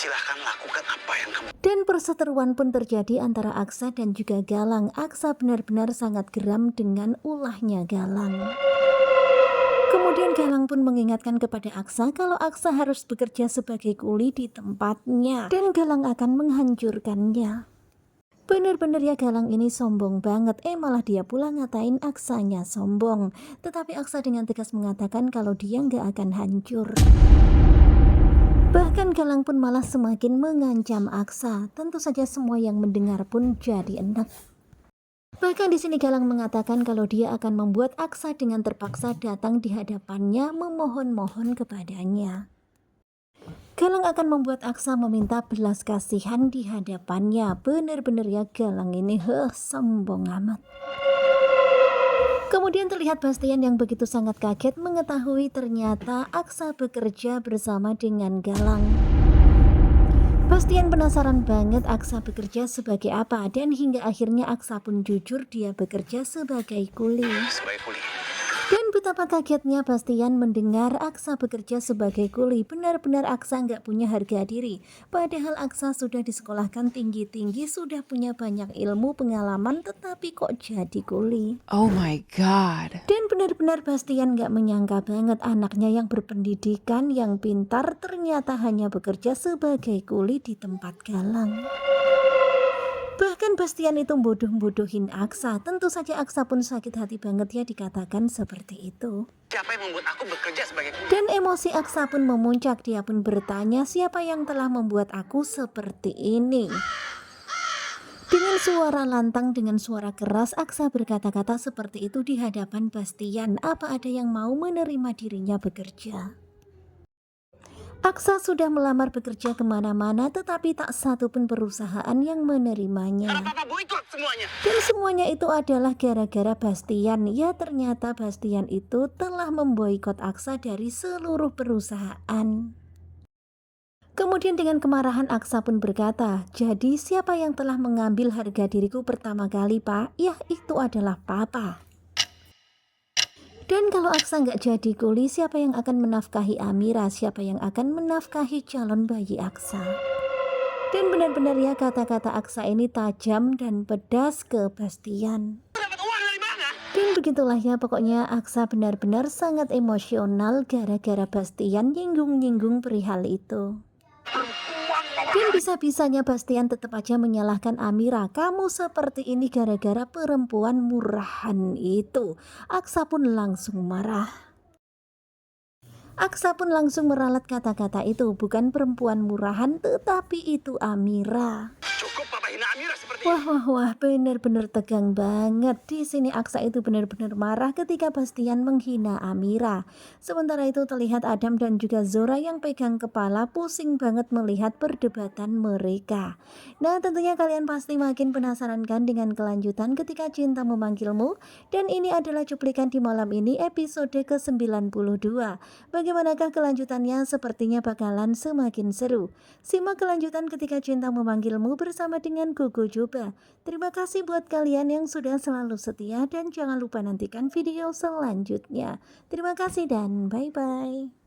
Silahkan lakukan apa yang kamu. Dan perseteruan pun terjadi antara Aksa dan juga Galang. Aksa benar-benar sangat geram dengan ulahnya Galang. Kemudian Galang pun mengingatkan kepada Aksa kalau Aksa harus bekerja sebagai kuli di tempatnya. Dan Galang akan menghancurkannya. Bener-bener ya Galang ini sombong banget. Malah dia pula ngatain Aksanya sombong. Tetapi Aksa dengan tegas mengatakan kalau dia nggak akan hancur. Bahkan Galang pun malah semakin mengancam Aksa. Tentu saja semua yang mendengar pun jadi enak. Bahkan di sini Galang mengatakan kalau dia akan membuat Aksa dengan terpaksa datang di hadapannya memohon-mohon kepadanya. Galang akan membuat Aksa meminta belas kasihan di hadapannya. Bener-bener ya Galang ini sombong amat. Kemudian terlihat Bastian yang begitu sangat kaget mengetahui ternyata Aksa bekerja bersama dengan Galang. Bastian penasaran banget Aksa bekerja sebagai apa, dan hingga akhirnya Aksa pun jujur dia bekerja sebagai kuli. Dan betapa kagetnya Bastian mendengar Aksa bekerja sebagai kuli. Benar-benar Aksa nggak punya harga diri. Padahal Aksa sudah disekolahkan tinggi-tinggi, sudah punya banyak ilmu pengalaman, tetapi kok jadi kuli. Oh my god. Dan benar-benar Bastian nggak menyangka banget anaknya yang berpendidikan, yang pintar, ternyata hanya bekerja sebagai kuli di tempat Galang. Bahkan Bastian itu bodoh-bodohin Aksa. Tentu saja Aksa pun sakit hati banget ya dikatakan seperti itu. Siapa yang membuat aku bekerja sebagai kuli? Dan emosi Aksa pun memuncak. Dia pun bertanya siapa yang telah membuat aku seperti ini. Dengan suara lantang, dengan suara keras, Aksa berkata-kata seperti itu di hadapan Bastian. Apa ada yang mau menerima dirinya bekerja? Aksa sudah melamar bekerja kemana-mana, tetapi tak satu pun perusahaan yang menerimanya. Papa boikot semuanya. Dan semuanya itu adalah gara-gara Bastian. Ya, ternyata Bastian itu telah memboikot Aksa dari seluruh perusahaan. Kemudian dengan kemarahan Aksa pun berkata, jadi siapa yang telah mengambil harga diriku pertama kali, Pak? Ya, itu adalah Papa. Dan kalau Aksa nggak jadi kuli, siapa yang akan menafkahi Amira? Siapa yang akan menafkahi calon bayi Aksa? Dan benar-benar ya kata-kata Aksa ini tajam dan pedas ke Bastian. Dapat uang dari mana? Dan begitulah ya pokoknya Aksa benar-benar sangat emosional gara-gara Bastian nyinggung-nyinggung perihal itu. Dan bisa-bisanya Bastian tetap aja menyalahkan Amira. Kamu seperti ini gara-gara perempuan murahan itu. Aksa pun langsung marah. Aksa pun langsung meralat kata-kata itu. Bukan perempuan murahan, tetapi itu Amira. Cukup Papa hina Amira seperti Wah, benar-benar tegang banget. Di sini Aksa itu benar-benar marah ketika Bastian menghina Amira. Sementara itu terlihat Adam dan juga Zora yang pegang kepala pusing banget melihat perdebatan mereka. Nah, tentunya kalian pasti makin penasaran kan dengan kelanjutan ketika cinta memanggilmu. Dan ini adalah cuplikan di malam ini episode ke-92. Bagaimanakah kelanjutannya? Sepertinya bakalan semakin seru. Simak kelanjutan ketika cinta memanggilmu bersama dengan Gogo Joba. Terima kasih buat kalian yang sudah selalu setia dan jangan lupa nantikan video selanjutnya. Terima kasih dan bye-bye.